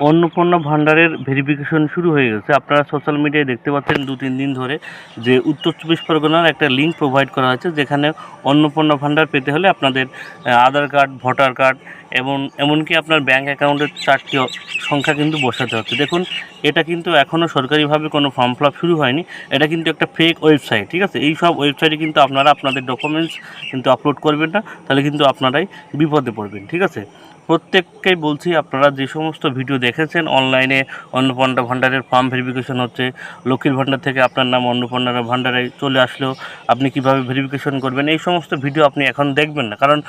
অন্নপূর্ণা ভান্ডারের ভেরিফিকেশন শুরু হয়ে গেছে। আপনারা সোশ্যাল মিডিয়ায় দেখতে পাচ্ছেন 2-3 দিন ধরে যে উত্তর চব্বিশ পরগনার একটা লিঙ্ক প্রোভাইড করা হয়েছে, যেখানে অন্নপূর্ণা ভান্ডার পেতে হলে আপনাদের আধার কার্ড, ভোটার কার্ড এবং এমনকি আপনার ব্যাঙ্ক অ্যাকাউন্টের 4টি সংখ্যা কিন্তু বসাতে হচ্ছে। দেখুন, এটা কিন্তু এখনও সরকারিভাবে কোনো ফর্ম ফিল আপ শুরু হয়নি। এটা কিন্তু একটা ফেক ওয়েবসাইট, ঠিক আছে? এই সব ওয়েবসাইটে কিন্তু আপনারা আপনাদের ডকুমেন্টস কিন্তু আপলোড করবেন না, তাহলে কিন্তু আপনারাই বিপদে পড়বেন, ঠিক আছে? প্রত্যেককেই বলছি, আপনারা যে সমস্ত ভিডিও দেখেছেন অনলাইনে অন্নপূর্ণা ভান্ডারের ফর্ম ভেরিফিকেশন হচ্ছে, লক্ষ্মীর ভান্ডার থেকে আপনার নাম অন্নপূর্ণা ভান্ডারে চলে আসলেও আপনি কিভাবে ভেরিফিকেশন করবেন, এই সমস্ত ভিডিও আপনি এখন দেখবেন না। কারণ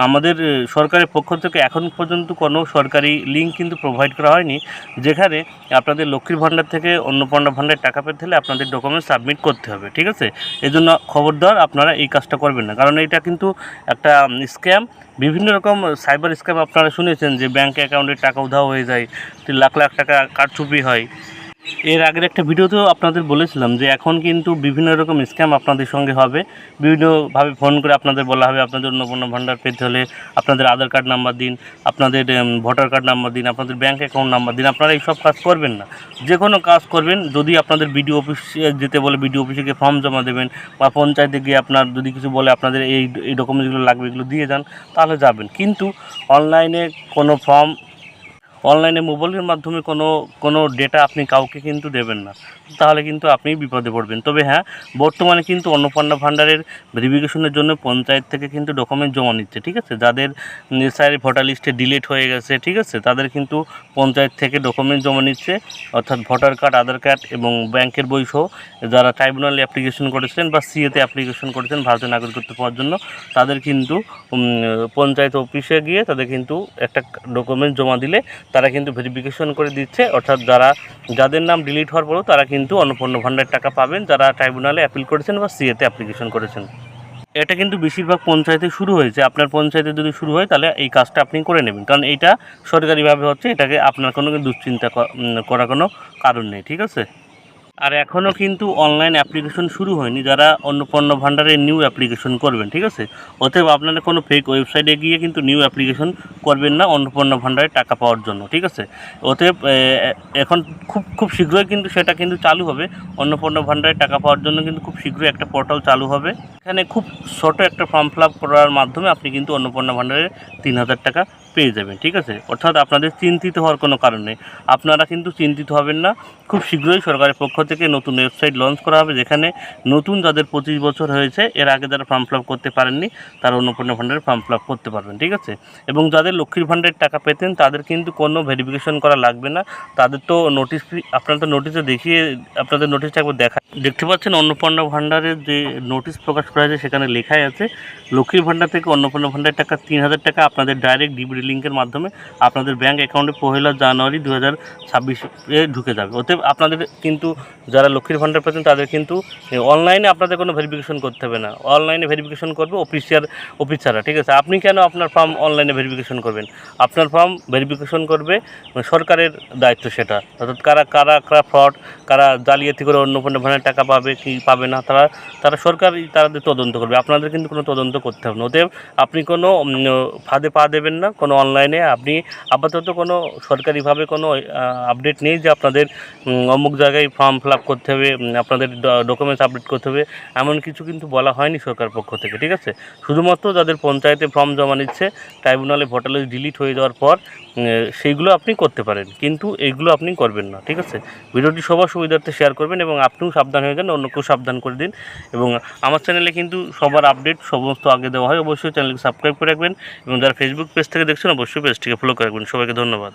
আমাদের সরকারের পক্ষ থেকে এখন পর্যন্ত কোনো সরকারি লিঙ্ক কিন্তু প্রোভাইড করা হয়নি, যেখানে আপনাদের লক্ষ্মীর ভান্ডার থেকে অন্নপূর্ণা ভান্ডারে টাকা পেতে হলে আপনাদের ডকুমেন্টস সাবমিট করতে হবে, ঠিক আছে? এজন্য খবরদার আপনারা এই কাজটা করবেন না, কারণ এটা কিন্তু একটা স্ক্যাম। বিভিন্ন রকম সাইবার স্ক্যাম আপনারা শুনেছেন যে ব্যাঙ্ক অ্যাকাউন্টের টাকা উধাও হয়ে যায়, লাখ লাখ টাকা কারচুপি হয়। এর আগের একটা ভিডিওতেও আপনাদের বলেছিলাম যে এখন কিন্তু বিভিন্ন রকম স্ক্যাম আপনাদের সঙ্গে হবে। বিভিন্নভাবে ফোন করে আপনাদের বলা হবে আপনাদের অন্নপূর্ণা ভান্ডার পেতে হলে আপনাদের আধার কার্ড নাম্বার দিন, আপনাদের ভোটার কার্ড নাম্বার দিন, আপনাদের ব্যাঙ্ক অ্যাকাউন্ট নাম্বার দিন। আপনারা এইসব কাজ করবেন না। যে কোনো কাজ করবেন, যদি আপনাদের বিডিও অফিসে যেতে বলে বিডিও অফিসে গিয়ে ফর্ম জমা দেবেন, বা পঞ্চায়েতে গিয়ে আপনার যদি কিছু বলে আপনাদের এই ডকুমেন্টসগুলো লাগবে, এগুলো দিয়ে যান, তাহলে যাবেন। কিন্তু অনলাইনে কোনো ফর্ম, অনলাইনে মোবাইলের মাধ্যমে কোনো ডেটা আপনি কাউকে কিন্তু দেবেন না, তাহলে কিন্তু আপনি বিপদে পড়বেন। তবে হ্যাঁ, বর্তমানে কিন্তু অন্নপূর্ণা ভান্ডারের ভেরিফিকেশনের জন্য পঞ্চায়েত থেকে কিন্তু ডকুমেন্ট জমা নিচ্ছে, ঠিক আছে? যাদের নেসারি ভোটার লিস্টে ডিলিট হয়ে গেছে, ঠিক আছে, তাদের কিন্তু পঞ্চায়েত থেকে ডকুমেন্ট জমা নিচ্ছে, অর্থাৎ ভোটার কার্ড, আধার কার্ড এবং ব্যাংকের বই সহ। যারা ট্রাইব্যুনালে অ্যাপ্লিকেশন করেছিলেন বা সিএতে অ্যাপ্লিকেশন করেছেন ভারতীয় নাগরিকত্ব পাওয়ার জন্য, তাদের কিন্তু পঞ্চায়েত অফিসে গিয়ে তাদের কিন্তু একটা ডকুমেন্ট জমা দিলে তারা কিন্তু ভেরিফিকেশন করে দিচ্ছে। অর্থাৎ যাদের নাম ডিলিট হওয়ার পরেও তারা কিন্তু অন্নপূর্ণা ভান্ডারের টাকা পাবেন, যারা ট্রাইব্যুনালে অ্যাপিল করেছেন বা সিএতে অ্যাপ্লিকেশন করেছেন। এটা কিন্তু বেশিরভাগ পঞ্চায়েতে শুরু হয়েছে। আপনার পঞ্চায়েতে যদি শুরু হয়, তাহলে এই কাজটা আপনি করে নেবেন, কারণ এইটা সরকারিভাবে হচ্ছে। এটাকে আপনার কোনো দুশ্চিন্তা করার কোনো কারণ নেই, ঠিক আছে? আর এখনও কিন্তু অনলাইন অ্যাপ্লিকেশন শুরু হয়নি, যারা অন্নপূর্ণা ভান্ডারের নিউ অ্যাপ্লিকেশন করবেন, ঠিক আছে? অতএব আপনারা কোনো ফেক ওয়েবসাইটে গিয়ে কিন্তু নিউ অ্যাপ্লিকেশন করবেন না অন্নপূর্ণা ভান্ডারে টাকা পাওয়ার জন্য, ঠিক আছে? অতএব এখন খুব শীঘ্রই কিন্তু সেটা কিন্তু চালু হবে। অন্নপূর্ণা ভান্ডারে টাকা পাওয়ার জন্য কিন্তু খুব শীঘ্রই একটা পোর্টাল চালু হবে। এখানে খুব ছোটো একটা ফর্ম ফিল আপ করার মাধ্যমে আপনি কিন্তু অন্নপূর্ণা ভান্ডারে 3000 টাকা পেয়ে যাবেন, ঠিক আছে? অর্থাৎ আপনাদের চিন্তিত হওয়ার কোনো কারণ নেই। আপনারা কিন্তু চিন্তিত হবেন না। খুব শীঘ্রই সরকারের পক্ষ থেকে নতুন ওয়েবসাইট লঞ্চ করা হবে, যেখানে নতুন যাদের 25 বছর হয়েছে, এর আগে যারা ফর্ম ফিল আপ করতে পারেননি, তারা অন্নপূর্ণা ভান্ডারে ফর্ম ফিল আপ করতে পারবেন, ঠিক আছে? এবং যাদের লক্ষ্মীর ভান্ডারের টাকা পেতেন, তাদের কিন্তু কোনো ভেরিফিকেশন করা লাগবে না। তাদের তো নোটিশ, আপনারা তো নোটিশে দেখিয়ে, আপনাদের নোটিশটা একবার দেখতে পাচ্ছেন। অন্নপূর্ণা ভান্ডারের যে নোটিশ প্রকাশ করা হয়েছে, সেখানে লেখাই আছে লক্ষ্মীর ভান্ডার থেকে অন্নপূর্ণা ভান্ডারের টাকা 3000 টাকা আপনাদের ডাইরেক্ট ডিবিটি লিঙ্কের মাধ্যমে আপনাদের ব্যাঙ্ক অ্যাকাউন্টে 1 জানুয়ারি 2026-এ ঢুকে যাবে। অতএব আপনাদের কিন্তু যারা লক্ষ্মীর ভান্ডার পেতেন, তাদের কিন্তু অনলাইনে আপনাদের কোনো ভেরিফিকেশন করতে হবে না। অনলাইনে ভেরিফিকেশন করবে অফিসাররা, ঠিক আছে? আপনি কেন আপনার ফর্ম অনলাইনে ভেরিফিকেশন করবেন? আপনার ফর্ম ভেরিফিকেশন করবে সরকারের দায়িত্ব সেটা। অর্থাৎ কারা ফ্রড, কারা জালিয়াতি করে অন্নপূর্ণা ভান্ডারের টাকা পাবে কি পাবে না, তারা সরকারই তাদের তদন্ত করবে। আপনাদের কিন্তু কোনো তদন্ত করতে হবে না। অতএব আপনি কোনো ফাঁদে পা দেবেন না কোনো অনলাইনে। আপনি আপাতত কোনো সরকারিভাবে কোনো আপডেট নেই যে আপনাদের অমুক জায়গায় ফর্ম ফিল আপ করতে হবে, আপনাদের ডকুমেন্টস আপডেট করতে হবে, এমন কিছু কিন্তু বলা হয়নি সরকার পক্ষ থেকে, ঠিক আছে? শুধুমাত্র যাদের পঞ্চায়েতে ফর্ম জমা নিচ্ছে, ট্রাইব্যুনালে ভোটার লিস্ট ডিলিট হয়ে যাওয়ার পর সেইগুলো আপনি করতে পারেন, কিন্তু এইগুলো আপনি করবেন না, ঠিক আছে? ভিডিওটি সবার সুবিধার্থে শেয়ার করবেন এবং আপনিও সাবধান হয়ে যান, অন্যকেও সাবধান করে দিন। এবং আমার চ্যানেলে কিন্তু সবার আপডেট সমস্ত আগে দেওয়া হয়। অবশ্যই চ্যানেলকে সাবস্ক্রাইব করে রাখবেন এবং যারা ফেসবুক পেজ থেকে দেখছেন, অবশ্যই পেজটিকে ফলো করে রাখবেন। সবাইকে ধন্যবাদ।